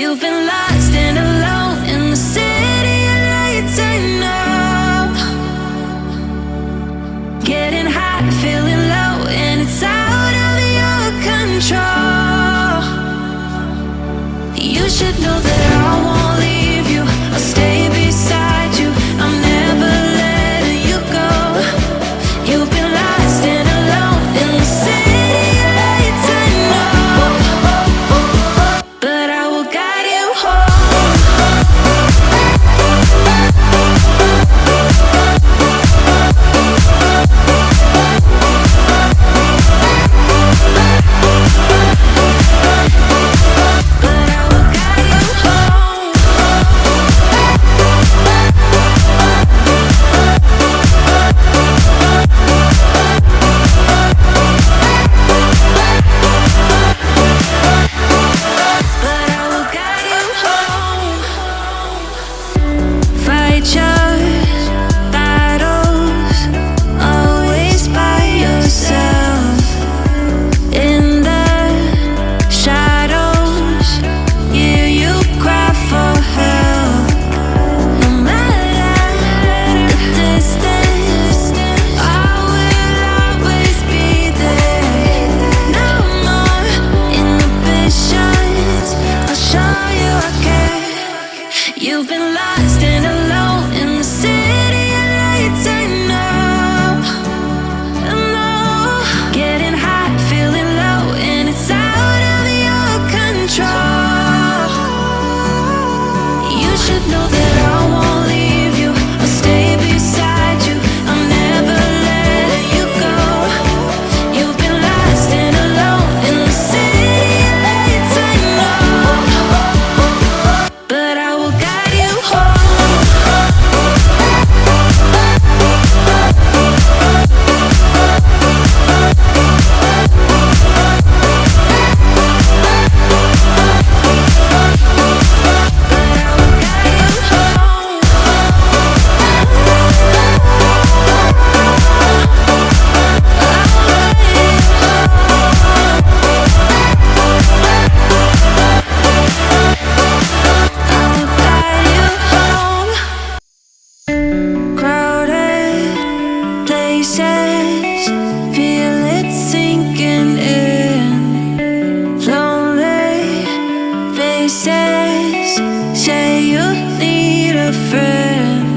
You've been lost and alone in the city of lights. I know. Getting high, feeling low, and it's out of your control. You should know that I won't leave you. I'll stay beside you. I'm never letting you go. You've been lost and alone in the city of lights. I know, but I will guide you home. You've been lost and alone in the city of lights. I know, I know. Getting high, feeling low, and it's out of your control. You should know that I won't leave you. I'll stay beside you. I'm never letting you go. You've been lost and alone in the city of lights. I know, but I will guide you home. Crowded places, feel it sinking in. Lonely faces, say you need a friend.